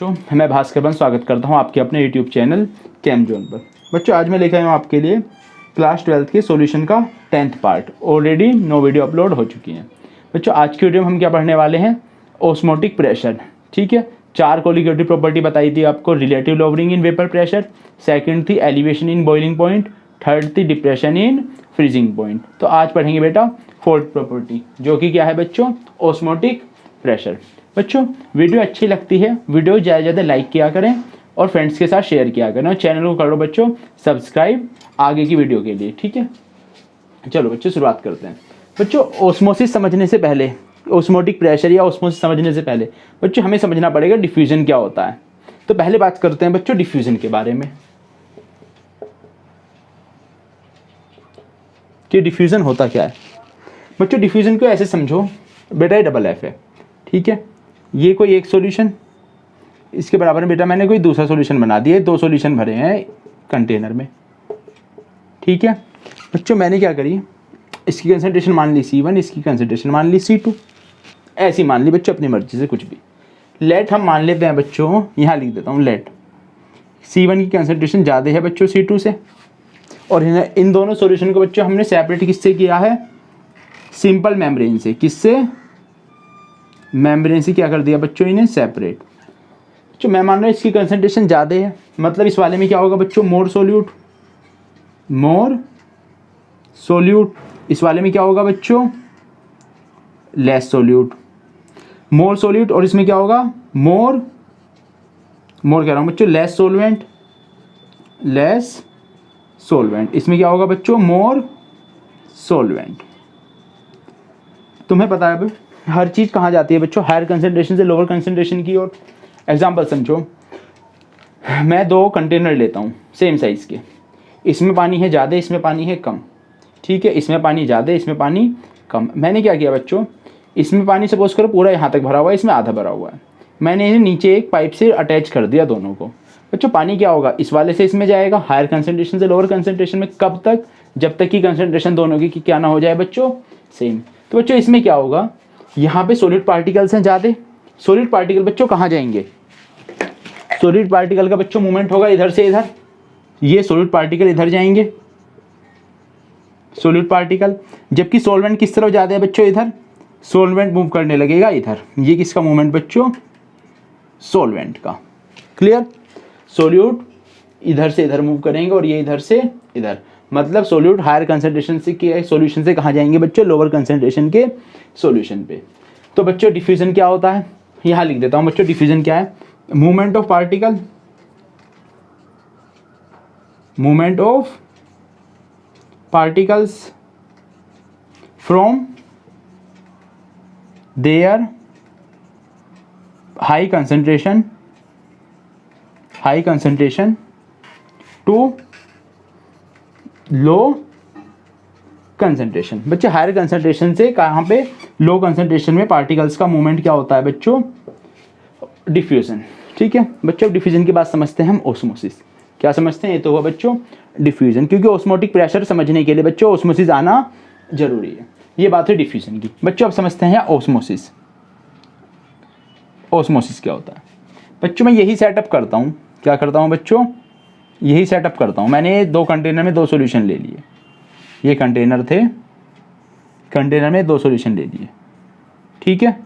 बच्चों मैं भास्कर स्वागत करता हूं आपके अपने यूट्यूब चैनल कैम जोन पर। बच्चों आज मैं लेकर आया हूं आपके लिए क्लास 12th के सॉल्यूशन का 10th part. Already 9 video upload हो चुकी हैं। बच्चों आज की वीडियो में हम क्या पढ़ने वाले हैं, ऑस्मोटिक प्रेशर। ठीक है, 4 कोलिगेटिव प्रॉपर्टी बताई थी आपको। Relative lowering in vapour pressure, second थी elevation in boiling point, third थी डिप्रेशन इन फ्रीजिंग पॉइंट। तो आज पढ़ेंगे बेटा फोर्थ प्रॉपर्टी, जो कि क्या है बच्चों, ऑस्मोटिक प्रेशर। बच्चों वीडियो अच्छी लगती है, वीडियो ज़्यादा से ज़्यादा लाइक किया करें और फ्रेंड्स के साथ शेयर किया करें और चैनल को करो बच्चों सब्सक्राइब आगे की वीडियो के लिए। ठीक है, चलो बच्चों शुरुआत करते हैं। बच्चों ऑस्मोसिस समझने से पहले, ऑस्मोटिक प्रेशर या ऑस्मोसिस समझने से पहले बच्चों हमें समझना पड़ेगा डिफ्यूजन क्या होता है। तो पहले बात करते हैं बच्चों डिफ्यूजन के बारे में कि डिफ्यूजन होता क्या है। बच्चों डिफ्यूजन को ऐसे समझो बेटा, ये डबल एफ है। ठीक है, ये कोई एक सॉल्यूशन, इसके बराबर में बेटा मैंने कोई दूसरा सॉल्यूशन बना दिया। 2 सॉल्यूशन भरे हैं कंटेनर में। ठीक है बच्चों, मैंने क्या करी, इसकी कंसंट्रेशन मान ली C1, इसकी कंसंट्रेशन मान ली C2, ऐसी मान ली बच्चों अपनी मर्जी से कुछ भी। लेट हम मान लेते हैं बच्चों, यहाँ लिख देता हूँ लेट C1 की कंसंट्रेशन ज़्यादा है बच्चों C2 से, और इन दोनों सॉल्यूशन को बच्चों हमने सेपरेट किससे किया है, सिंपल मेम्ब्रेन से। किससे, मेम्ब्रेन से क्या कर दिया बच्चों, इन्हें सेपरेट। बच्चों मैं मान रहा हूँ इसकी कंसंट्रेशन ज़्यादा है, मतलब इस वाले में क्या होगा बच्चों, मोर सोल्यूट, मोर सोल्यूट। इस वाले में क्या होगा बच्चों, लेस सोल्यूट, मोर सोल्यूट। और इसमें क्या होगा, मोर कह रहा हूँ बच्चों, लेस सोलवेंट, लेस सोलवेंट। इसमें क्या होगा बच्चों, मोर सोलवेंट। तुम्हें पता है अब हर चीज़ कहाँ जाती है बच्चों, हायर कंसंट्रेशन से लोअर कंसंट्रेशन की ओर। एग्जाम्पल समझो, मैं 2 कंटेनर लेता हूँ सेम साइज़ के, इसमें पानी है ज़्यादा, इसमें पानी है कम। ठीक है, इसमें पानी ज़्यादा, इसमें पानी कम। मैंने क्या किया बच्चों, इसमें पानी सपोज करो पूरा यहाँ तक भरा हुआ है, इसमें आधा भरा हुआ है। मैंने इन्हें नीचे एक पाइप से अटैच कर दिया दोनों को। बच्चों पानी क्या होगा, इस वाले से इसमें जाएगा हायर कंसंट्रेशन से लोअर कंसंट्रेशन में। कब तक, जब तक कि कंसंट्रेशन दोनों की क्या ना हो जाए बच्चों, सेम। तो बच्चों इसमें क्या होगा, यहाँ पे सॉलिड पार्टिकल्स हैं ज़्यादा। सॉलिड पार्टिकल बच्चों कहाँ जाएंगे, सॉलिड पार्टिकल का बच्चों मूवमेंट होगा इधर से इधर। ये सॉलिड पार्टिकल इधर जाएंगे, सॉलिड पार्टिकल। जबकि सॉल्वेंट किस तरफ ज़्यादा है बच्चों, इधर। सॉल्वेंट मूव करने लगेगा इधर। ये किसका मूवमेंट बच्चों, सॉल्वेंट का। क्लियर, सोल्यूट इधर से इधर मूव करेंगे और ये इधर से इधर। मतलब सोल्यूट हायर कंसंट्रेशन से के सॉल्यूशन से कहाँ जाएंगे बच्चों, लोअर कंसंट्रेशन के सॉल्यूशन पे। तो बच्चों डिफ्यूजन क्या होता है, यहाँ लिख देता हूँ बच्चों। डिफ्यूजन क्या है, movement of particle, movement of particles from their high concentration to low concentration. बच्चे हायर कंसंट्रेशन से कहाँ पे, लो कंसंट्रेशन में पार्टिकल्स का मूवमेंट क्या होता है बच्चों, डिफ्यूजन। ठीक है बच्चों, डिफ्यूजन की बात समझते हैं हम ऑस्मोसिस। क्या समझते हैं, ये तो हुआ बच्चों डिफ्यूजन, क्योंकि ऑस्मोटिक प्रेशर समझने के लिए बच्चों ऑस्मोसिस आना जरूरी है। ये बात है डिफ्यूजन की। बच्चों अब समझते हैं ऑस्मोसिस। ऑस्मोसिस क्या होता है बच्चों, मैं यही सेटअप करता हूँ। क्या करता हूँ बच्चों, यही सेटअप करता हूँ। मैंने 2 कंटेनर में 2 सॉल्यूशन ले लिए। ये कंटेनर थे, कंटेनर में 2 सॉल्यूशन ले लिए। ठीक है,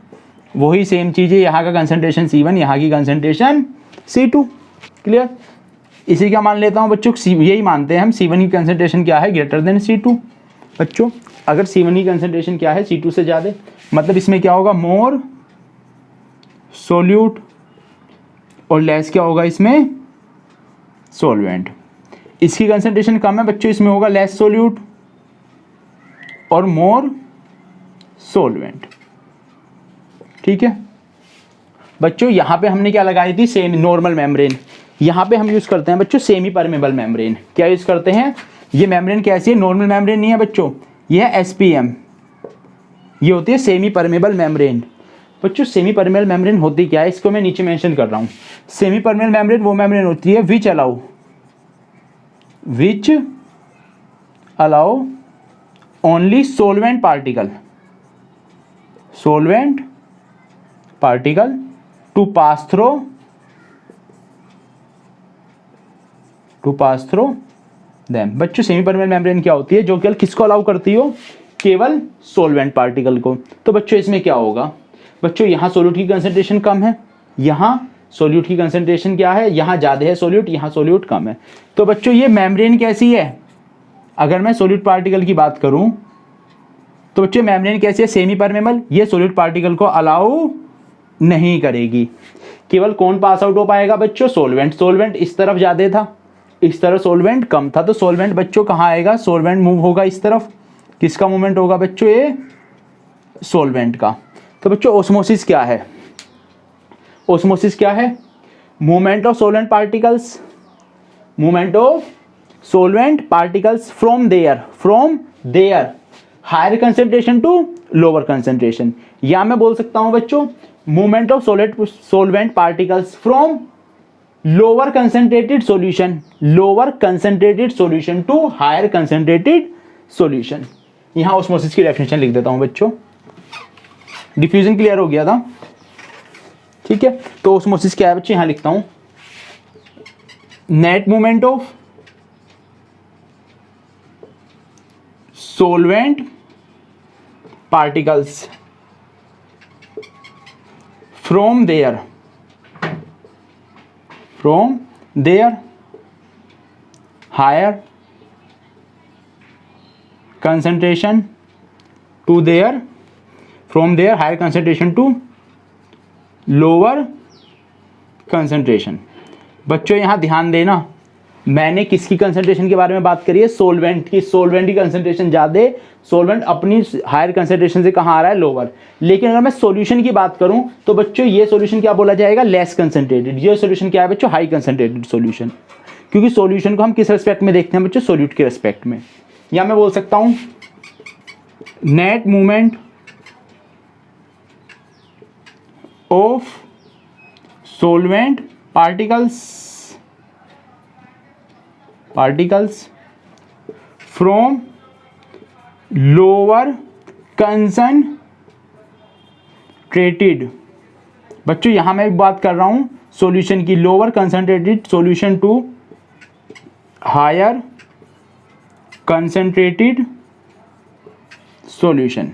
वही सेम चीज़ है, यहाँ का कंसंट्रेशन C1, यहाँ की कंसंट्रेशन C2। क्लियर, इसी क्या मान लेता हूँ बच्चों, यही मानते हैं हम C1 की कंसंट्रेशन क्या है, ग्रेटर देन C2। बच्चों अगर C1 की कंसंट्रेशन क्या है, C2 से ज़्यादा, मतलब इसमें क्या होगा, मोर सोल्यूट, और लेस क्या होगा इसमें, सॉल्वेंट। इसकी कंसंट्रेशन कम है बच्चों, इसमें होगा लेस सोल्यूट और मोर सॉल्वेंट। ठीक है बच्चों, यहाँ पे हमने क्या लगाई थी, सेमी नॉर्मल मेम्ब्रेन। यहाँ पे हम यूज़ करते हैं बच्चों सेमी परमेबल मेम्ब्रेन। क्या यूज़ करते हैं, ये मेम्ब्रेन कैसी है, नॉर्मल मेम्ब्रेन नहीं है बच्चों, ये है SPM, ये होती है सेमी परमेबल मेम्ब्रेन। बच्चों सेमी परमेबल मेम्ब्रेन होती क्या है, इसको मैं नीचे मेंशन कर रहा हूँ। सेमी परमेबल मेम्ब्रेन वो मेम्ब्रेन होती है which allow only solvent particle to pass throw to pass through them. बच्चों सेमी परमेबल मेम्ब्रेन क्या होती है, जो केवल किसको अलाउ करती हो, केवल सोलवेंट पार्टिकल को। तो बच्चों इसमें क्या होगा, बच्चों यहाँ सोल्यूट की कंसंट्रेशन कम है, यहाँ सोल्यूट की कंसंट्रेशन क्या है, यहाँ ज़्यादा है सोल्यूट, यहाँ सोल्यूट कम है। तो बच्चों ये मेम्ब्रेन कैसी है, अगर मैं सोल्यूट पार्टिकल की बात करूँ तो बच्चों मेम्ब्रेन कैसी है, सेमी परमेबल, ये सोल्यूट पार्टिकल को अलाउ नहीं करेगी। केवल कौन पास आउट हो पाएगा बच्चों, सोलवेंट। सोलवेंट इस तरफ ज़्यादा था, इस तरफ सोलवेंट कम था, तो सोलवेंट बच्चों कहाँ आएगा, सोलवेंट मूव होगा इस तरफ। किसका मूवमेंट होगा बच्चों, ये सोलवेंट का। तो बच्चों ओस्मोसिस क्या है, ओस्मोसिस क्या है, movement of solvent particles, movement of solvent particles from their higher concentration to lower concentration. या मैं बोल सकता हूं बच्चों movement of solvent particles from lower concentrated solution to higher concentrated solution. यहां ऑस्मोसिस की डेफिनेशन लिख देता हूं बच्चों, डिफ्यूजन क्लियर हो गया था, ठीक है। तो ऑस्मोसिस क्या है बच्चे, यहां लिखता हूं net movement of solvent particles from their higher concentration to from their higher concentration to lower concentration। बच्चों यहाँ ध्यान देना, मैंने किसकी कंसंट्रेशन के बारे में बात करी है, सोलवेंट की। सोलवेंट की कंसंट्रेशन ज़्यादा, सोलवेंट अपनी हायर कंसंट्रेशन से कहाँ आ रहा है, लोअर। लेकिन अगर मैं सॉल्यूशन की बात करूँ तो बच्चों ये सॉल्यूशन क्या बोला जाएगा, लेस कंसंट्रेटेड। ये सॉल्यूशन क्या है बच्चों, हाई कंसंट्रेटेड सॉल्यूशन। क्योंकि सॉल्यूशन को हम किस रेस्पेक्ट में देखते हैं बच्चों, सोल्यूट के रेस्पेक्ट में। या मैं बोल सकता हूं net movement of solvent particles from lower concentrated. बच्चों यहां मैं एक बात कर रहा हूं सॉल्यूशन की, lower concentrated solution to higher concentrated solution.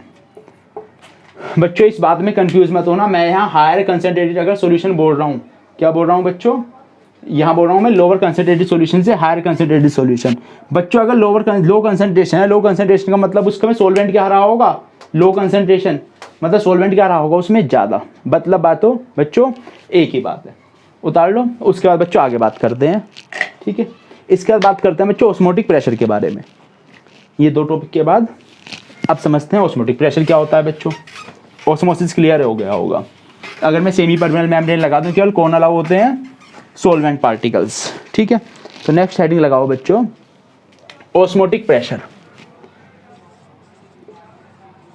बच्चों इस बात में कंफ्यूज मत होना, मैं यहाँ हायर कंसंट्रेटेड अगर सॉल्यूशन बोल रहा हूँ, क्या बोल रहा हूँ बच्चों, यहाँ बोल रहा हूँ मैं लोअर कंसंट्रेटेड सॉल्यूशन से हायर कंसंट्रेटेड सॉल्यूशन। बच्चों अगर लो कंसंट्रेशन है, लो कंसंट्रेशन का मतलब उसका में सोलवेंट क्या रहा होगा, लो कंसंट्रेशन मतलब सोलवेंट क्या रहा होगा उसमें ज़्यादा। मतलब बात हो बच्चों एक ही बात है, उतार लो। उसके बाद बच्चों आगे बात करते हैं, ठीक है। इसके बाद बात करते हैं बच्चों ऑस्मोटिक प्रेशर के बारे में। ये दो टॉपिक के बाद अब समझते हैं ऑस्मोटिक प्रेशर क्या होता है बच्चों। ऑस्मोसिस क्लियर हो गया होगा। अगर मैं सेमी परमेबल मेम्ब्रेन लगा दूं, केवल कौन अलाउ होते हैं, सोलवेंट पार्टिकल्स, ठीक है। तो नेक्स्ट हेडिंग लगाओ बच्चों, ऑस्मोटिक प्रेशर।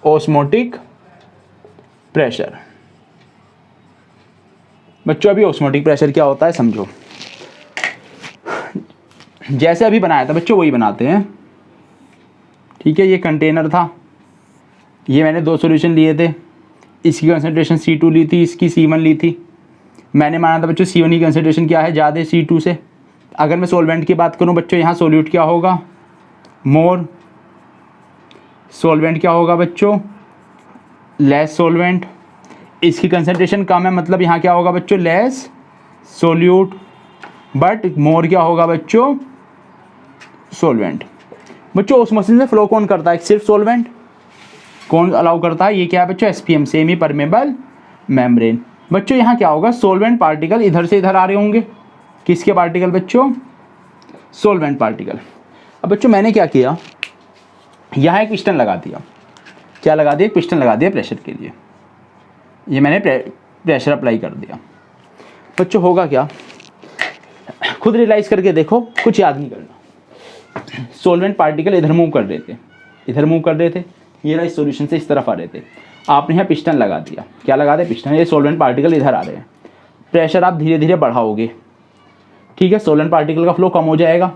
ऑस्मोटिक प्रेशर बच्चों, अभी ऑस्मोटिक प्रेशर क्या होता है समझो। जैसे अभी बनाया था बच्चों वही बनाते हैं, ठीक है। ये कंटेनर था, ये मैंने दो सॉल्यूशन लिए थे, इसकी कंसंट्रेशन C2 ली थी, इसकी C1 ली थी। मैंने माना था बच्चों C1 की कंसंट्रेशन क्या है, ज़्यादा C2 से। अगर मैं सॉल्वेंट की बात करूं बच्चों, यहाँ सोल्यूट क्या होगा, मोर। सॉल्वेंट क्या होगा बच्चों, लेस सॉल्वेंट। इसकी कंसंट्रेशन कम है, मतलब यहाँ क्या होगा बच्चों, लेस सोल्यूट, बट मोर क्या होगा बच्चों, सॉल्वेंट। बच्चों ऑस्मोसिस में फ्लो कौन करता है, सिर्फ सॉल्वेंट। कौन अलाउ करता है, ये क्या है बच्चों, SPM, सेमी परमेबल मेम्ब्रेन। बच्चों यहाँ क्या होगा, सोलवेंट पार्टिकल इधर से इधर आ रहे होंगे। किसके पार्टिकल बच्चों, सोलवेंट पार्टिकल। अब बच्चों मैंने क्या किया, यहाँ एक पिस्टन लगा दिया। क्या लगा दिया, एक पिस्टन लगा दिया प्रेशर के लिए। ये मैंने प्रेशर अप्लाई कर दिया। बच्चों होगा क्या, खुद रियलाइज करके देखो, कुछ याद नहीं करना। सोलवेंट पार्टिकल इधर मूव कर रहे थे, इधर मूव कर रहे थे, ये रहा इस सॉल्यूशन से इस तरफ आ रहे थे। आपने यहाँ पिस्टन लगा दिया। क्या लगा दिया, पिस्टन। ये सोलवेंट पार्टिकल इधर आ रहे हैं, प्रेशर आप धीरे धीरे बढ़ाओगे, ठीक है। सोलवेंट पार्टिकल का फ्लो कम हो जाएगा।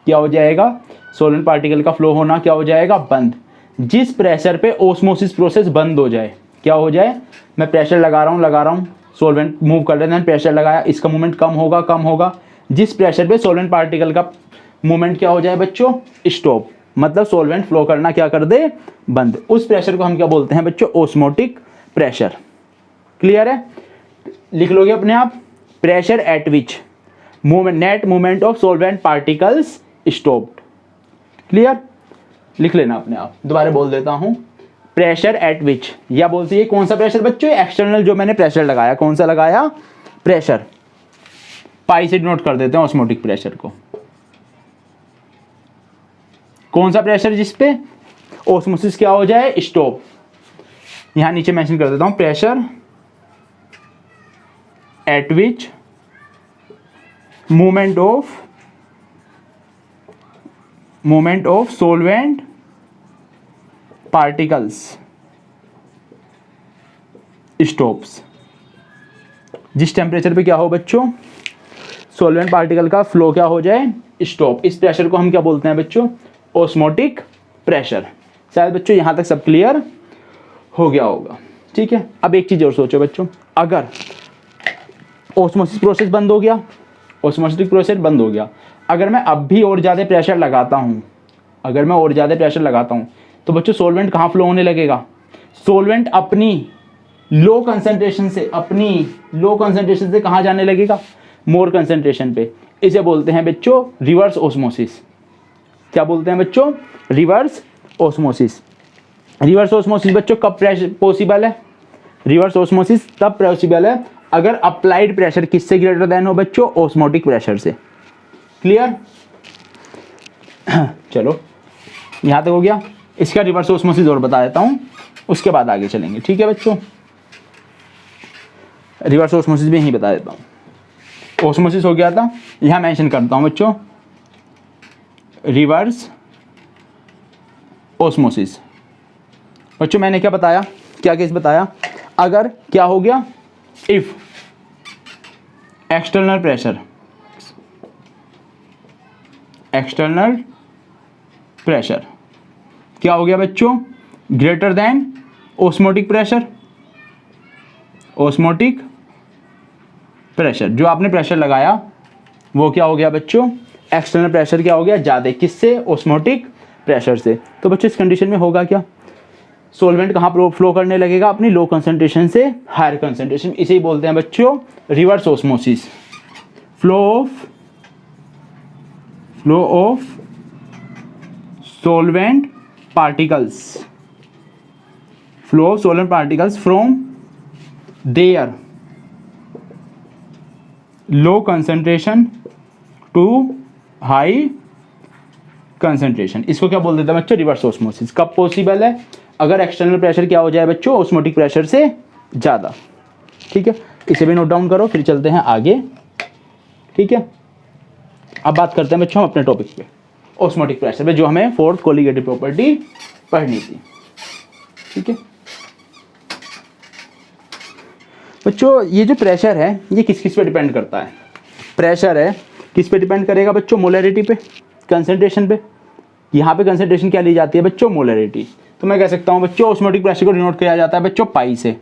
क्या हो जाएगा, सोलवेंट पार्टिकल का फ्लो होना क्या हो जाएगा, बंद। जिस प्रेशर पे ऑस्मोसिस प्रोसेस बंद हो जाए, क्या हो जाए, मैं प्रेशर लगा रहा हूँ, सोलवेंट मूव कर रहे हैं, प्रेशर लगाया, इसका मूवमेंट कम होगा। जिस प्रेशर पे सॉल्वेंट पार्टिकल का मूवमेंट क्या हो जाए बच्चों, स्टॉप, मतलब सॉल्वेंट फ्लो करना क्या कर दे, बंद। उस प्रेशर को हम क्या बोलते हैं बच्चों, ओस्मोटिक प्रेशर। क्लियर है, लिख लोगे अपने आप, pressure at which movement net movement of solvent particles stopped. Clear, लिख लेना अपने आप, दोबारा बोल देता हूं, प्रेशर एट विच, या बोलते हैं कौन सा प्रेशर बच्चों, एक्सटर्नल जो मैंने प्रेशर लगाया, कौन सा लगाया प्रेशर, पाई से डिनोट कर देते हैं ऑस्मोटिक प्रेशर को। कौन सा प्रेशर जिसपे ओस्मोसिस क्या हो जाए, स्टॉप। यहां नीचे मेंशन कर देता हूं, pressure at which movement of solvent particles stops. जिस टेम्परेचर पे क्या हो बच्चों, सॉल्वेंट पार्टिकल का फ्लो क्या हो जाए, स्टॉप। इस प्रेशर को हम क्या बोलते हैं बच्चों, ओस्मोटिक प्रेशर। शायद बच्चों यहां तक सब क्लियर हो गया होगा। ठीक है, अब एक चीज और सोचो बच्चों, अगर ओस्मोसिस प्रोसेस बंद हो गया, ओस्मोटिक प्रोसेस बंद हो गया, अगर मैं अब भी और ज़्यादा प्रेशर लगाता हूँ, अगर मैं और ज़्यादा प्रेशर लगाता हूँ, तो बच्चों सॉल्वेंट कहाँ फ्लो होने लगेगा, सॉल्वेंट अपनी लो कंसंट्रेशन से कहाँ जाने लगेगा, मोर कंसंट्रेशन पे। इसे बोलते हैं बच्चों रिवर्स ओस्मोसिस। क्या बोलते हैं बच्चों, रिवर्स ओस्मोसिस। रिवर्स ओस्मोसिस बच्चों कब पॉसिबल है, रिवर्स ओस्मोसिस तब पॉसिबल है अगर अप्लाइड प्रेशर किससे ग्रेटर देन हो बच्चों, ओस्मोटिक प्रेशर से। क्लियर, चलो यहां तक हो गया। इसका रिवर्स ओस्मोसिस और बता देता हूं, उसके बाद आगे चलेंगे। ठीक है बच्चों, रिवर्स ओस्मोसिस भी यहीं बता देता हूं। ओस्मोसिस हो गया था, यहां मेंशन करता हूं बच्चों, रिवर्स ओस्मोसिस। बच्चों मैंने क्या बताया, क्या केस बताया, अगर क्या हो गया, इफ एक्सटर्नल प्रेशर क्या हो गया बच्चों, ग्रेटर देन ओस्मोटिक प्रेशर, जो आपने प्रेशर लगाया वो क्या हो गया बच्चों, एक्सटर्नल प्रेशर क्या हो गया ज़्यादा, किससे, ओस्मोटिक प्रेशर से। तो बच्चों इस कंडीशन में होगा क्या, सॉल्वेंट कहाँ फ्लो करने लगेगा, अपनी लो कंसंट्रेशन से हायर कंसंट्रेशन। इसे ही बोलते हैं बच्चों reverse osmosis. Flow of solvent particles from their low concentration to high concentration. इसको क्या बोल देते हैं बच्चों, रिवर्स ओस्मोसिस। कब पॉसिबल है, अगर एक्सटर्नल प्रेशर क्या हो जाए बच्चों, ओस्मोटिक प्रेशर से ज़्यादा। ठीक है, इसे भी नोट डाउन करो, फिर चलते हैं आगे। ठीक है, अब बात करते हैं बच्चों हम अपने टॉपिक पे, ओस्मोटिक प्रेशर पे, जो हमें फोर्थ कोलिगेटिव प्रॉपर्टी पढ़नी थी। ठीक है बच्चों, ये जो प्रेशर है ये किस किस पे डिपेंड करता है, प्रेशर है किस पे डिपेंड करेगा बच्चों, मोलरिटी पे, कंसंट्रेशन पे। यहाँ पे कंसंट्रेशन क्या ली जाती है बच्चों, मोलरिटी। तो मैं कह सकता हूँ बच्चों ओस्मोटिक प्रेशर को डिनोट किया जाता है बच्चों पाई से।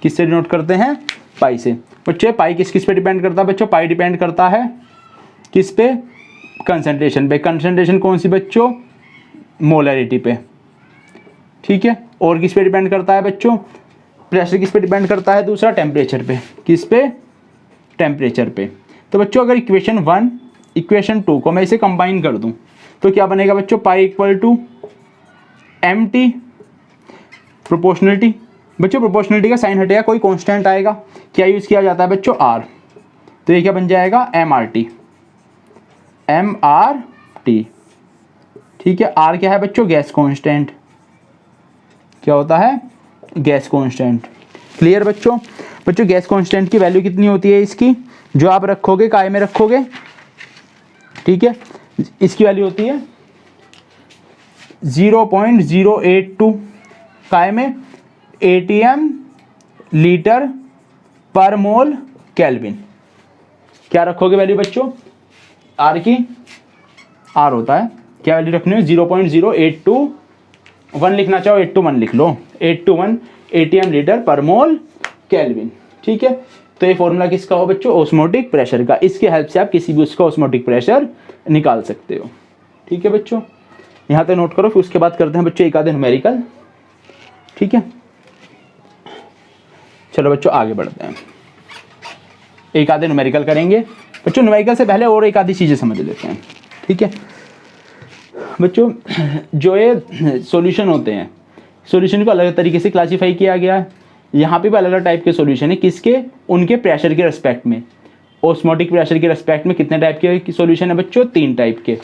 किससे डिनोट करते हैं, पाई से। बच्चों पाई किस किस पे डिपेंड करता है बच्चों, पाई डिपेंड करता है किस पे, कंसंट्रेशन पे। कंसंट्रेशन कौन सी बच्चों, मोलरिटी पे। ठीक है, और किस पे डिपेंड करता है बच्चों, प्रेशर किस पे डिपेंड करता है, दूसरा टेम्परेचर पे। किस पे, टेम्परेचर पे। तो बच्चों अगर इक्वेशन 1 इक्वेशन 2 को मैं इसे कंबाइन कर दूं तो क्या बनेगा बच्चों, pi equal to M T proportionality. बच्चों प्रोपोर्शनलिटी का साइन हटेगा, कोई कांस्टेंट आएगा, क्या यूज़ किया जाता है बच्चों, आर। तो ये क्या बन जाएगा, एम आर टी। ठीक है, आर क्या है बच्चों, गैस कांस्टेंट। क्या होता है, गैस कांस्टेंट। क्लियर बच्चों, बच्चों गैस कांस्टेंट की वैल्यू कितनी होती है इसकी, जो आप रखोगे काय में रखोगे। ठीक है, इसकी वैल्यू होती है 0.082 काय में ATM लीटर पर मोल केल्विन। क्या रखोगे वैल्यू बच्चों, आर की, आर होता है, क्या वैल्यू रखनी है 0.082, 1 लिखना चाहो 8 to 1 लिख लो, 8 to 1 ATM लीटर पर मोल केल्विन। ठीक है, तो ये फॉर्मूला किसका हो बच्चों, ऑस्मोटिक प्रेशर का। इसके हेल्प से आप किसी भी उसका ऑस्मोटिक प्रेशर निकाल सकते हो। ठीक है बच्चों, यहाँ तक नोट करो, फिर उसके बाद करते हैं बच्चों एक आधे न्यूमेरिकल। ठीक है, चलो बच्चों आगे बढ़ते हैं, एक आधे न्यूमेरिकल करेंगे बच्चों। न्यूमेरिकल से पहले और एक आधी चीज़ें समझ लेते हैं। ठीक है बच्चों, जो ये सॉल्यूशन होते हैं, सॉल्यूशन को अलग तरीके से क्लासीफाई किया गया है। यहाँ पे भी अलग अलग टाइप के सॉल्यूशन है, किसके, उनके प्रेशर के रिस्पेक्ट में। ऑस्मोटिक प्रेशर के रिस्पेक्ट में कितने टाइप के सॉल्यूशन है बच्चों, 3 टाइप के।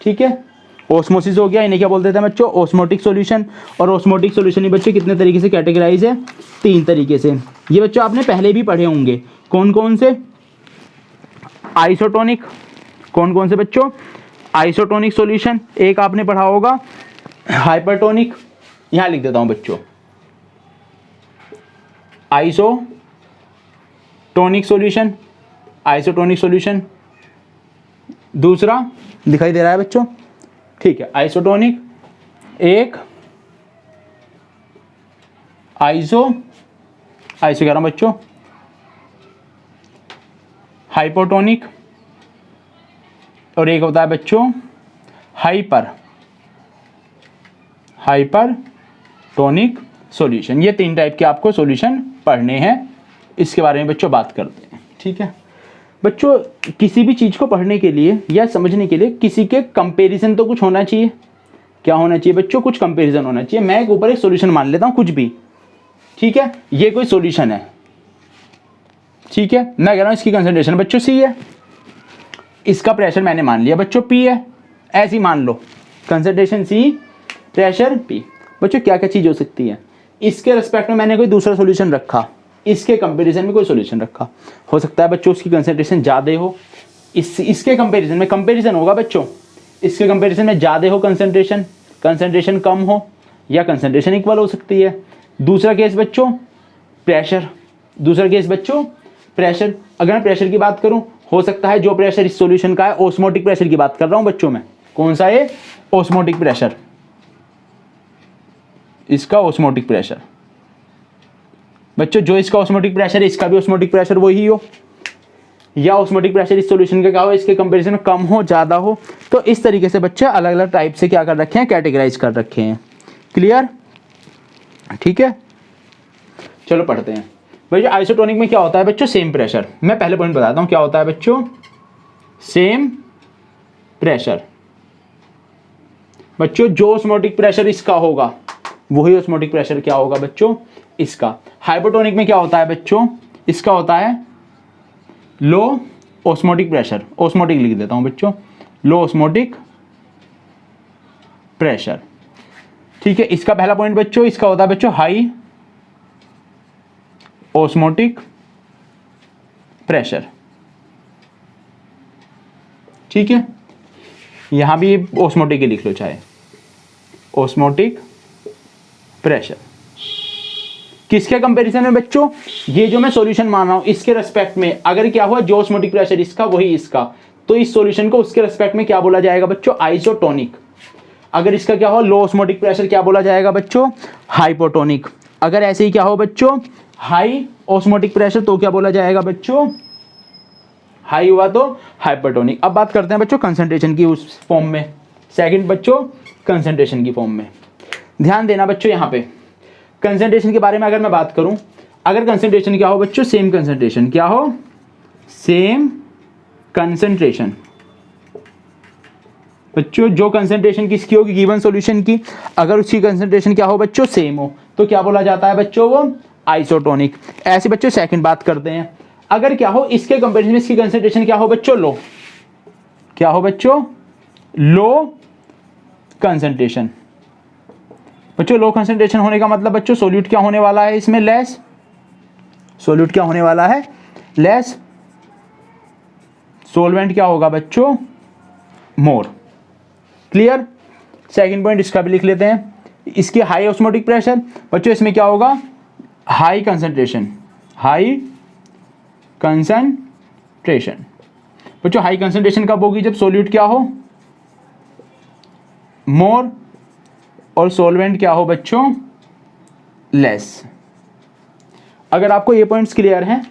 ठीक है, ऑस्मोसिस हो गया, इन्हें क्या बोलते थे बच्चों, ऑस्मोटिक सॉल्यूशन। और ऑस्मोटिक सॉल्यूशन ही बच्चों कितने तरीके से कैटेगराइज है, 3 तरीके से। ये बच्चों आपने पहले भी पढ़े होंगे, कौन कौन से, आइसोटोनिक, कौन कौन से बच्चों, आइसोटोनिक सॉल्यूशन, एक आपने पढ़ा होगा हाइपरटोनिक, यहाँ लिख देता हूँ बच्चों, आइसोटोनिक सॉल्यूशन, आइसोटोनिक सॉल्यूशन। दूसरा दिखाई दे रहा है बच्चों, ठीक है, आइसोटोनिक, एक आइसो कह रहा हूं बच्चों, हाइपोटोनिक, और एक होता है बच्चों हाइपरटोनिक सॉल्यूशन। ये 3 टाइप के आपको सॉल्यूशन पढ़ने हैं, इसके बारे में बच्चों बात करते हैं। ठीक है बच्चों, किसी भी चीज़ को पढ़ने के लिए या समझने के लिए किसी के कंपैरिजन तो कुछ होना चाहिए। क्या होना चाहिए बच्चों, कुछ कंपैरिजन होना चाहिए। मैं एक ऊपर एक सॉल्यूशन मान लेता हूँ कुछ भी, ठीक है, ये कोई सॉल्यूशन है, ठीक है, मैं कह रहा हूँ इसकी कंसंट्रेशन बच्चों C है, इसका प्रेशर मैंने मान लिया बच्चों P है, ऐसी मान लो, कंसंट्रेशन C, प्रेशर P। बच्चों क्या क्या चीज़ हो सकती है, इसके रिस्पेक्ट में मैंने कोई दूसरा सॉल्यूशन रखा, इसके कंपैरिजन में कोई सॉल्यूशन रखा, हो सकता है बच्चों उसकी कंसंट्रेशन ज़्यादा हो, इसके कंपैरिजन में, कंपैरिजन होगा बच्चों, इसके कंपैरिजन में ज़्यादा हो कंसंट्रेशन कम हो, या कंसंट्रेशन इक्वल हो सकती है। दूसरा केस बच्चों प्रेशर, अगर मैं प्रेशर की बात करूं, हो सकता है जो प्रेशर इस सॉल्यूशन का है, ऑस्मोटिक प्रेशर की बात कर रहा हूं बच्चों मैं, कौन सा है, ऑस्मोटिक प्रेशर, इसका ऑस्मोटिक प्रेशर बच्चों, जो इसका ऑस्मोटिक प्रेशर है इसका भी ऑस्मोटिक प्रेशर वही हो, या ऑस्मोटिक प्रेशर इस सॉल्यूशन का क्या हो, इसके कंपैरिजन में कम हो ज्यादा हो। तो इस तरीके से बच्चे अलग अलग टाइप से क्या कर रखे हैं, कैटेगराइज कर रखे हैं। क्लियर, ठीक है, चलो पढ़ते हैं। भाई आइसोटोनिक में क्या होता है बच्चों, सेम प्रेशर। मैं पहले पॉइंट बताता हूं क्या होता है बच्चों, सेम प्रेशर। बच्चों जो ऑस्मोटिक प्रेशर इसका होगा वही ऑस्मोटिक प्रेशर क्या होगा बच्चों, इसका। हाइपोटोनिक में क्या होता है बच्चों, इसका होता है लो ऑस्मोटिक प्रेशर, ऑस्मोटिक लिख देता हूं बच्चों, लो ऑस्मोटिक प्रेशर। ठीक है, इसका पहला पॉइंट बच्चों, इसका होता है बच्चों हाई ऑस्मोटिक प्रेशर। ठीक है, यहां भी ऑस्मोटिक ही लिख लो, चाहे ऑस्मोटिक प्रेशर। किसके कंपैरिजन में बच्चों, ये जो मैं सॉल्यूशन मान रहा हूं इसके रेस्पेक्ट में अगर क्या हुआ, जो ऑस्मोटिक प्रेशर इसका वही इसका, तो इस सॉल्यूशन को उसके रेस्पेक्ट में क्या बोला जाएगा बच्चों, आइसोटोनिक। अगर इसका क्या हो, लो ऑस्मोटिक प्रेशर, क्या बोला जाएगा बच्चों, हाइपोटोनिक। अगर ऐसे ही क्या हो बच्चों, हाई ऑस्मोटिक प्रेशर, तो क्या बोला जाएगा बच्चों, हाई हुआ तो हाइपरटोनिक। अब बात करते हैं बच्चों कंसंट्रेशन की उस फॉर्म में, सेकंड बच्चों कंसंट्रेशन की फॉर्म में। ध्यान देना बच्चों, यहाँ पे कंसंट्रेशन के बारे में अगर मैं बात करूं, अगर कंसंट्रेशन क्या हो बच्चों, सेम कंसंट्रेशन, क्या हो, सेम कंसंट्रेशन। बच्चों जो कंसंट्रेशन किसकी होगी, गिवन सॉल्यूशन की, अगर उसकी कंसंट्रेशन क्या हो बच्चों, सेम हो, तो क्या बोला जाता है बच्चों, वो आइसोटोनिक। ऐसे बच्चों सेकंड बात करते हैं, अगर क्या हो इसके कंपैरिजन में इसकी कंसंट्रेशन क्या हो बच्चों, लो, क्या हो बच्चों, लो कंसंट्रेशन। बच्चों लो कंसंट्रेशन होने का मतलब बच्चों सोल्यूट क्या होने वाला है इसमें, लेस, सोल्यूट क्या होने वाला है, लेस, सोलवेंट क्या होगा बच्चों, मोर। क्लियर, सेकंड पॉइंट इसका भी लिख लेते हैं, इसकी हाई ऑस्मोटिक प्रेशर, बच्चों इसमें क्या होगा, हाई कंसंट्रेशन, हाई कंसंट्रेशन। बच्चों हाई कंसंट्रेशन कब होगी, जब सोल्यूट क्या हो, मोर, और सोलवेंट क्या हो बच्चों, लेस। अगर आपको ये पॉइंट्स क्लियर हैं,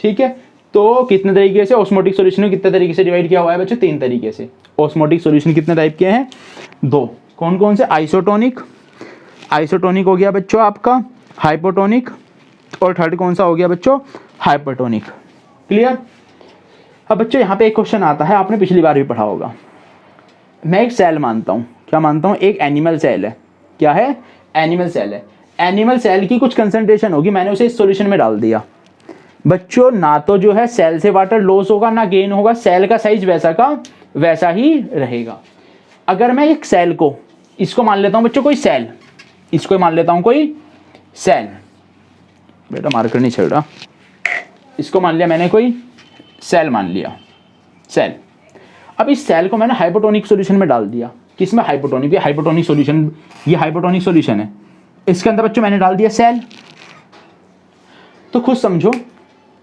ठीक है। तो कितने तरीके से ऑस्मोटिक सॉल्यूशन को कितने तरीके से डिवाइड किया हुआ है बच्चों? 3 तरीके से। ऑस्मोटिक सॉल्यूशन कितने टाइप के हैं? 2। कौन कौन से? आइसोटोनिक, आइसोटोनिक हो गया बच्चों आपका, हाइपोटोनिक, और थर्ड कौन सा हो गया बच्चों? हाइपरटोनिक। क्लियर? अब बच्चों यहाँ पे एक क्वेश्चन आता है, आपने पिछली बार भी पढ़ा होगा। मैं एक सेल मानता हूँ, क्या मानता हूँ? एक एनिमल सेल है। क्या है? एनिमल सेल है। एनिमल सेल की कुछ कंसंट्रेशन होगी, मैंने उसे इस सॉल्यूशन में डाल दिया। बच्चों ना तो जो है सेल से वाटर लॉस होगा ना गेन होगा, सेल का साइज वैसा का वैसा ही रहेगा। अगर मैं एक सेल को, इसको मान लेता हूँ बच्चों कोई सेल, इसको मान लेता हूँ कोई सेल, बेटा मार्कर नहीं चल रहा, इसको मान लिया मैंने कोई सेल मान लिया, सेल। अब इस सेल को मैंने हाइपोटोनिक सॉल्यूशन में डाल दिया। किसमें? हाइपोटोनिक। ये हाइपोटोनिक सॉल्यूशन, ये हाइपोटोनिक सॉल्यूशन है, इसके अंदर बच्चों मैंने डाल दिया सेल। तो खुद समझो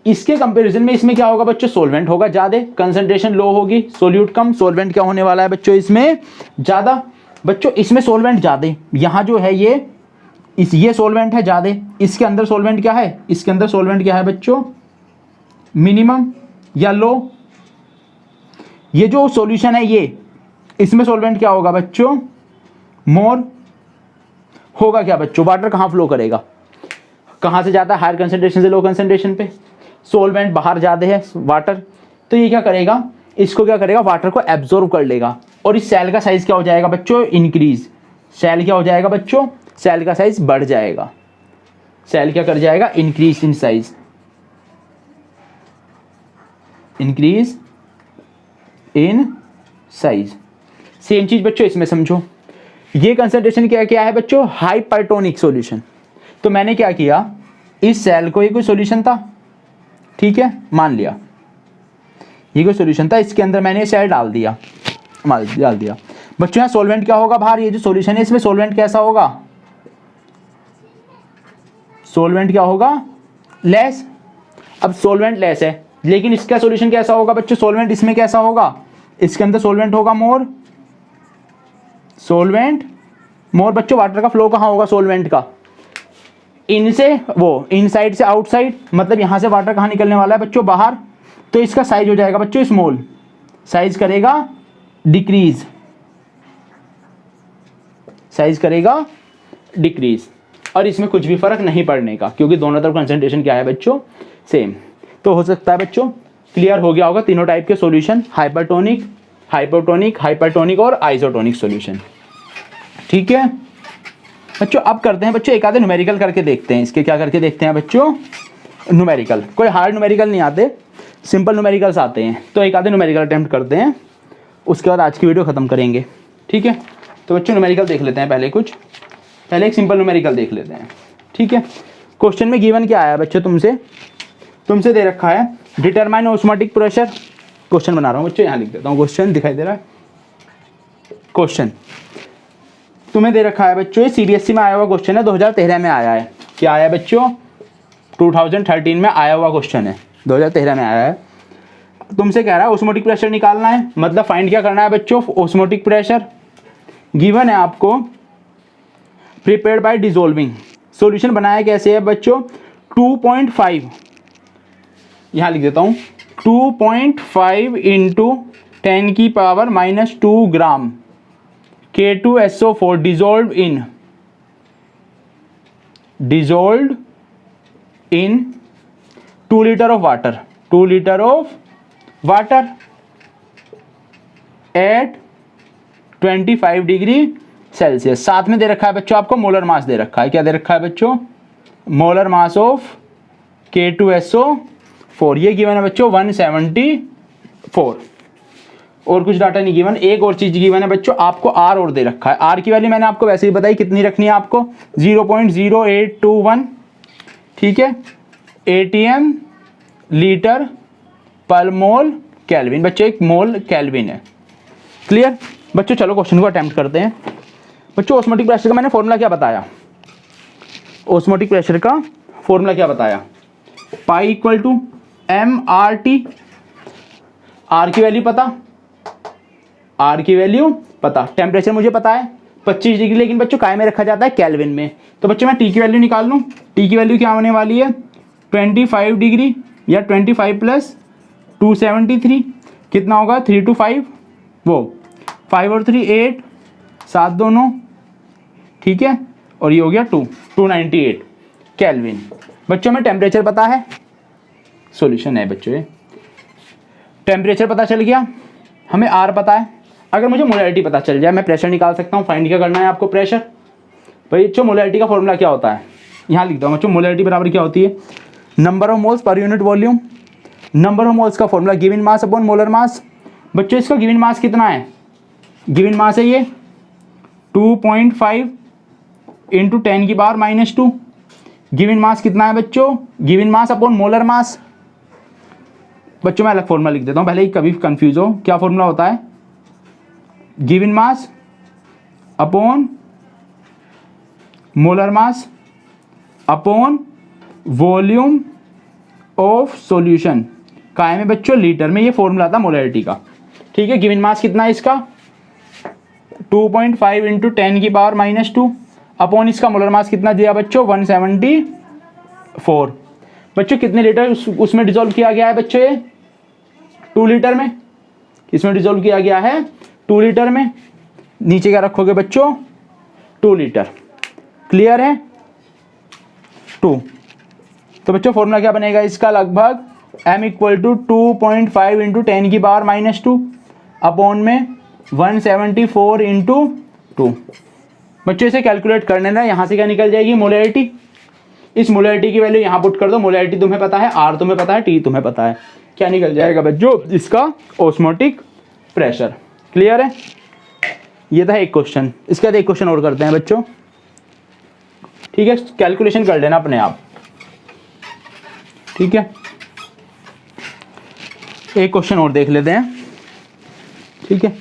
इसके कंपैरिजन में इसमें क्या होगा बच्चों? सोल्वेंट होगा ज़्यादा, कंसंट्रेशन लो होगी, सोल्यूट कम, सोल्वेंट क्या होने वाला है बच्चों? इसमें ज़्यादा। बच्चों इसमें सोल्वेंट ज़्यादा, यहाँ जो है ये सोल्वेंट है ज़्यादा, इसके अंदर सोल्वेंट क्या है? इसके अंदर सोल्वेंट क्या है बच्चों? मिनिमम या लो। ये जो सॉल्यूशन है ये, इसमें सोल्वेंट क्या होगा बच्चों? मोर होगा। क्या बच्चों? वाटर कहाँ फ्लो करेगा? कहाँ से जाता है? हायर कंसंट्रेशन से लो कंसंट्रेशन पे। सोल्वेंट बाहर ज़्यादा है वाटर, तो ये क्या करेगा? इसको क्या करेगा? वाटर को एब्जॉर्ब कर लेगा, और इस सेल का साइज क्या हो जाएगा बच्चों? इंक्रीज। सेल क्या हो जाएगा बच्चों? सेल का साइज बढ़ जाएगा। सेल क्या कर जाएगा? Increase in size, increase in size. Same चीज बच्चों इसमें समझो। ये कंसंट्रेशन क्या क्या है बच्चों? Hypertonic solution. तो मैंने क्या किया, इस सेल को, ये कोई सॉल्यूशन था, ठीक है, मान लिया ये कोई सॉल्यूशन था, इसके अंदर मैंने सेल डाल दिया, डाल दिया। बच्चों यहाँ सोल्वेंट क्या होगा बाहर? ये जो सॉल्यूशन है इसमें सोल्वेंट कैसा होगा? सोल्वेंट क्या होगा? लेस। अब सोल्वेंट लेस है, लेकिन इसका सॉल्यूशन कैसा होगा बच्चों? सोल्वेंट इसमें कैसा होगा? इसके अंदर सोल्वेंट होगा मोर, सोल्वेंट मोर। बच्चों वाटर का फ्लो कहाँ होगा सोल्वेंट का? इन से वो, इनसाइड से आउटसाइड, मतलब यहां से वाटर कहाँ निकलने वाला है बच्चों? बाहर। तो इसका साइज हो जाएगा बच्चों स्मॉल, साइज करेगा डिक्रीज, साइज करेगा डिक्रीज। और इसमें कुछ भी फर्क नहीं पड़ने का, क्योंकि दोनों तरफ कंसंट्रेशन क्या है बच्चों? सेम। तो हो सकता है बच्चों क्लियर हो गया होगा तीनों टाइप के सॉल्यूशन, हाइपरटोनिक, हाइपोटोनिक, हाइपरटोनिक और आइसोटोनिक सॉल्यूशन। ठीक है बच्चों, अब करते हैं बच्चों एक आधे न्यूमेरिकल करके देखते हैं। इसके क्या करके देखते हैं बच्चों? न्यूमेरिकल। कोई हार्ड न्यूमेरिकल नहीं आते, सिंपल न्यूमेरिकल्स आते हैं। तो एक आधे न्यूमेरिकल अटेम्प्ट करते हैं, उसके बाद आज की वीडियो खत्म करेंगे। ठीक है, तो बच्चों न्यूमेरिकल देख लेते हैं पहले कुछ, पहले एक सिंपल न्यूमेरिकल देख लेते हैं। ठीक है, क्वेश्चन में गिवन क्या आया बच्चों? तुमसे दे रखा है डिटरमाइन ऑस्मोटिक प्रेशर। क्वेश्चन बना रहा हूँ बच्चों, यहाँ लिख देता हूँ, क्वेश्चन दिखाई दे रहा है। क्वेश्चन तुम्हें दे रखा है बच्चों, ये सीबीएसई में आया हुआ क्वेश्चन है, 2013 में आया है। क्या आया बच्चों? 2013 में आया हुआ क्वेश्चन है, 2013 में आया है। तुमसे कह रहा है ऑस्मोटिक प्रेशर निकालना है, मतलब फाइंड क्या करना है बच्चों? Osmotic pressure. गिवन है आपको प्रिपेयर्ड बाय डिसॉल्विंग। सॉल्यूशन बनाया कैसे है बच्चों? 2.5, यहाँ लिख देता हूँ, 2.5 into 10⁻⁻² gram K2SO4 dissolved in 2 liter of water, 2 liter of water at 25 degree Celsius. साथ में दे रखा है बच्चों आपको मोलर मास दे रखा है। क्या दे रखा है बच्चों? Molar mass of K2SO4। ये गिवन है बच्चों 174। और कुछ डाटा नहीं गिवन। एक और चीज गिवन है बच्चों, आपको आर और दे रखा है। आर की वैल्यू मैंने आपको वैसे ही बताई, कितनी रखनी है आपको? 0.0821। ठीक है, ATM लीटर पर मोल केल्विन। बच्चों एक मोल केल्विन है। क्लियर बच्चों? चलो क्वेश्चन को अटेम्प्ट करते हैं। बच्चों ऑस्मोटिक प्रेशर का मैंने फॉर्मूला क्या बताया? ऑस्मोटिक प्रेशर का फॉर्मूला क्या बताया? Pi equal to MRT। R की वैल्यू पता, आर की वैल्यू पता, टेम्परेचर मुझे पता है 25 डिग्री, लेकिन बच्चों काय में रखा जाता है? केल्विन में। तो बच्चों मैं टी की वैल्यू निकाल लूँ। टी की वैल्यू क्या होने वाली है? 25 डिग्री या 25 प्लस 273 कितना होगा, 3 to 5 वो 5 और 3 8, 7 दोनों, ठीक है, और ये हो गया 298 केल्विन। बच्चों में टेम्परेचर पता है, सॉल्यूशन है बच्चों ये। टेम्परेचर पता चल गया, हमें आर पता है। अगर मुझे मोलैरिटी पता चल जाए मैं प्रेशर निकाल सकता हूँ। फाइंड क्या करना है आपको, प्रेशर। भाई बच्चों मोलैरिटी का फॉर्मूला क्या होता है, यहाँ लिख दो बच्चों। मोलैरिटी बराबर क्या होती है, नंबर ऑफ मोल्स पर unit volume. Number of moles का formula given mass upon molar mass. बच्चों इसका गिवन मास कितना है, गिवन मास है ये 2.5 इंटू 10 की पावर -2। गिवन मास कितना है बच्चों, given mass upon molar mass. बच्चों मैं अलग फॉर्मूला लिख देता हूँ, भले ही कभी कंफ्यूज हो। क्या फॉर्मूला होता है, given mass upon molar mass upon volume of solution. काय में बच्चों, लीटर में। ये फॉर्मूला था मोलैरिटी का, ठीक है। गिवन मास कितना है इसका, 2.5 इंटू 10 की पावर -2 अपॉन इसका मोलर मास कितना दिया बच्चों, 174। बच्चों कितने लीटर उसमें डिसॉल्व किया गया है बच्चों, ये 2 लीटर में। इसमें डिसॉल्व किया गया है 2 लीटर में। नीचे क्या रखोगे बच्चों, 2 लीटर। क्लियर है, 2। तो बच्चों फॉर्मूला क्या बनेगा इसका, लगभग m इक्वल टू 2.5 इंटू 10 की पावर -2 अपॉन में 174 इंटू 2। बच्चों इसे कैलकुलेट करने ना, यहाँ से क्या निकल जाएगी, मोलैरिटी। इस मोलैरिटी की वैल्यू यहाँ पुट कर दो। मोलैरिटी तुम्हें पता है, आर तुम्हें पता है, टी तुम्हें पता है। क्या निकल जाएगा बच्चों, इसका ऑस्मोटिक प्रेशर। क्लियर है, ये था एक क्वेश्चन। इसके बाद एक क्वेश्चन और करते हैं बच्चों, ठीक है। कैलकुलेशन कर लेना अपने आप, ठीक है। एक क्वेश्चन और देख लेते हैं, ठीक है।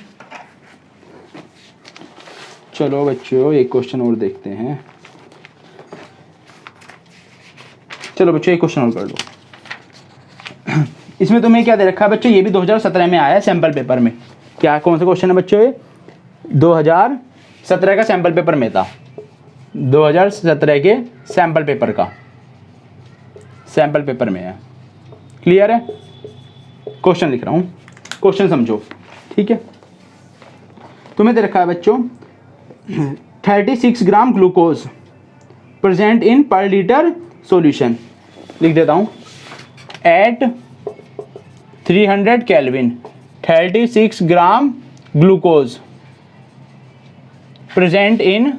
चलो बच्चों एक क्वेश्चन और देखते हैं। चलो बच्चों एक क्वेश्चन और कर लो। इसमें तुम्हें क्या दे रखा है बच्चों, ये भी 2017 में आया है सैंपल पेपर में। क्या कौन सा क्वेश्चन है बच्चों, ये 2017 का सैंपल पेपर में था। 2017 के सैंपल पेपर का, सैंपल पेपर में है। क्लियर है, क्वेश्चन लिख रहा हूँ, क्वेश्चन समझो, ठीक है। तुम्हें दे रखा है बच्चों 36 gram glucose present in per litre solution. लिख देता हूँ, at 300 kelvin 36 gram glucose present in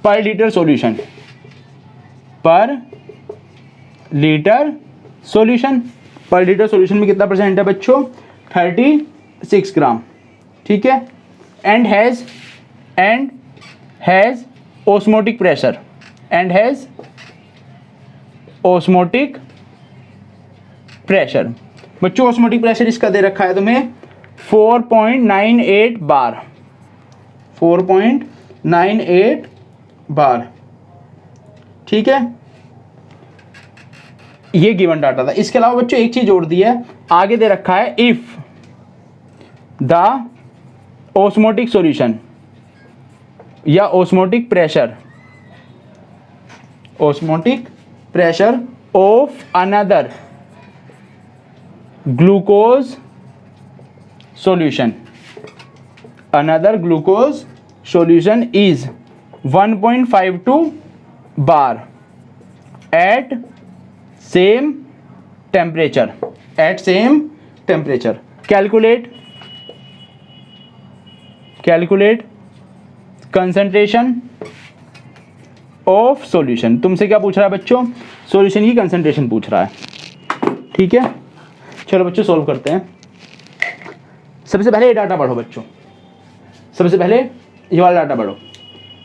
per litre solution. Per litre solution, per litre solution में कितना परसेंट है बच्चों, 36 ग्राम, ठीक है। And has osmotic pressure, and has osmotic pressure. बच्चों ऑस्मोटिक प्रेशर इसका दे रखा है तुम्हें 4.98 बार, 4.98 बार, ठीक है। ये गिवन डाटा था। इसके अलावा बच्चों एक चीज और दी है, आगे दे रखा है इफ द ऑस्मोटिक सॉल्यूशन या osmotic pressure of another glucose solution, another glucose solution is 1.52 bar at same temperature, at same temperature. Calculate concentration of solution. तुमसे क्या पूछ रहा है बच्चों, सॉल्यूशन की कंसंट्रेशन पूछ रहा है, ठीक है। चलो बच्चों सॉल्व करते हैं। सबसे पहले ये डाटा पढ़ो बच्चों, सबसे पहले ये वाला डाटा पढ़ो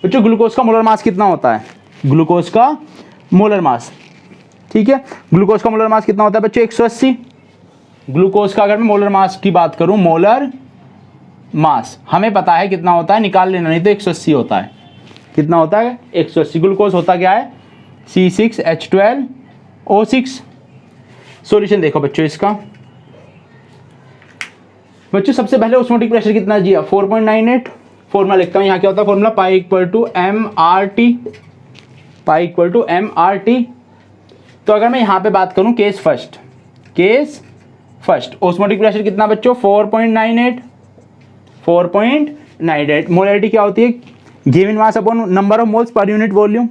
बच्चों। ग्लूकोज का मोलर मास कितना होता है, ग्लूकोज का मोलर मास, ठीक है। ग्लूकोज का मोलर मास कितना होता है बच्चों, 180। ग्लूकोज का अगर मैं मोलर मास की बात करूं, मोलर मास हमें पता है कितना होता है, निकाल लेना, नहीं तो 180 होता है। कितना होता है, 180। ग्लूकोज होता क्या है, C6H12O6। सॉल्यूशन देखो बच्चों इसका। बच्चों सबसे पहले ऑस्मोटिक प्रेशर कितना दिया, 4.98। फॉर्मूला लिखता हूँ यहाँ, क्या होता है formula, pi equal to M R T, तो अगर मैं यहाँ पे बात करूँ केस फर्स्ट ऑस्मोटिक प्रेशर कितना बच्चों 4.98 मोलैरिटी क्या होती है given mass upon number of moles पर यूनिट वॉल्यूम।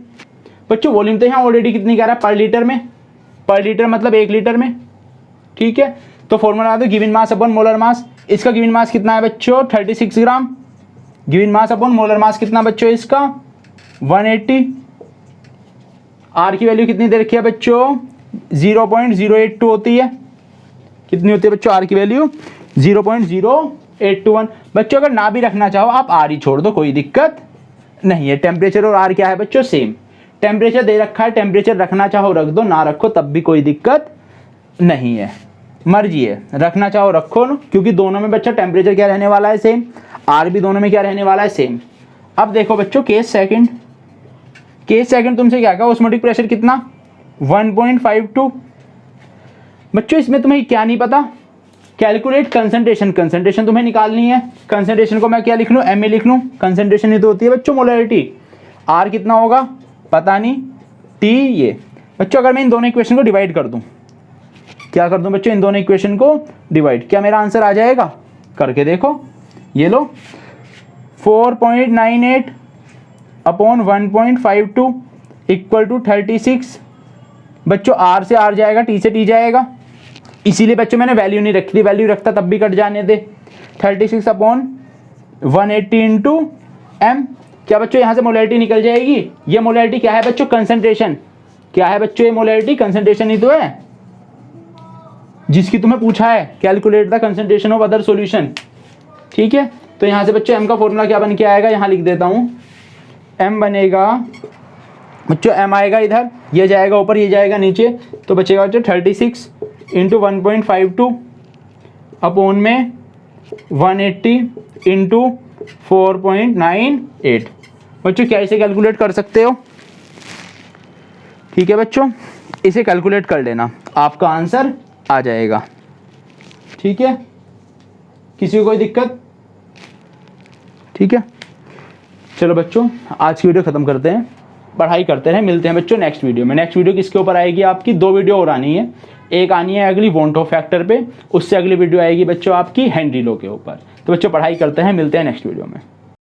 बच्चों वॉल्यूम तो यहाँ ऑलरेडी कितनी कह रहा है पर लीटर मतलब 1 लीटर में, ठीक है। तो फॉर्मूला दो given mass upon molar mass, इसका गिवन मास कितना है बच्चों 36 gram, given mass upon molar mass कितना बच्चों इसका 180। आर की वैल्यू कितनी दे रखी है बच्चों 0.082 होती है, कितनी होती है बच्चों आर की वैल्यू 0.0821। बच्चों अगर ना भी रखना चाहो आप आर ही छोड़ दो, कोई दिक्कत नहीं है। टेम्परेचर और आर क्या है बच्चों सेम, टेम्परेचर दे रखा है, टेम्परेचर रखना चाहो रख दो, ना रखो तब भी कोई दिक्कत नहीं है, मर्जी है, रखना चाहो रखो ना, क्योंकि दोनों में बच्चा टेम्परेचर क्या रहने वाला है सेम, आर भी दोनों में क्या रहने वाला है सेम। अब देखो बच्चों केस सेकंड तुमसे क्या कहा ऑस्मोटिक प्रेशर कितना 1.52। बच्चों इसमें तुम्हें क्या नहीं पता, कैलकुलेट कंसंट्रेशन तुम्हें निकालनी है। कंसंट्रेशन को मैं क्या लिख लूँ एम ए लिख लूँ, कंसंट्रेशन ही तो होती है बच्चों मोलैरिटी। आर कितना होगा पता नहीं, टी ये। बच्चों अगर मैं इन दोनों इक्वेशन को डिवाइड कर दूँ, क्या कर दूँ बच्चों इन दोनों इक्वेशन को डिवाइड, क्या मेरा आंसर आ जाएगा, करके देखो। ये लो 4.98 अपॉन 1.52 इक्वल टू 36। बच्चों आर से आर जाएगा, टी से टी जाएगा, इसीलिए बच्चों मैंने वैल्यू नहीं रखी थी, वैल्यू रखता तब भी कट जाने दे। 36 अपॉन 180 इंटू एम, क्या बच्चों यहाँ से मोलैरिटी निकल जाएगी। ये मोलैरिटी क्या है बच्चों कंसंट्रेशन, क्या है बच्चों ये मोलैरिटी कंसंट्रेशन ही तो है जिसकी तुम्हें पूछा है, calculate the concentration of other solution, ठीक है। तो यहाँ से बच्चों एम का फॉर्मूला क्या बन के आएगा, यहाँ लिख देता हूँ, एम बनेगा बच्चों, एम आएगा इधर, ये जाएगा ऊपर, ये जाएगा नीचे, तो बचेगा बच्चों 36 इंटू 1.52 अपॉन में 180 इंटू 4.98। बच्चों क्या इसे कैलकुलेट कर सकते हो, ठीक है बच्चों, इसे कैलकुलेट कर लेना, आपका आंसर आ जाएगा, ठीक है। किसी को कोई दिक्कत, ठीक है। चलो बच्चों आज की वीडियो ख़त्म करते हैं, पढ़ाई करते हैं, मिलते हैं बच्चों नेक्स्ट वीडियो में। नेक्स्ट वीडियो किसके ऊपर आएगी आपकी, 2 वीडियो और आनी है, एक आनी है अगली वॉन्ट ऑफ फैक्टर पे, उससे अगली वीडियो आएगी बच्चों आपकी हेनरी लॉ के ऊपर। तो बच्चों पढ़ाई करते हैं, मिलते हैं नेक्स्ट वीडियो में।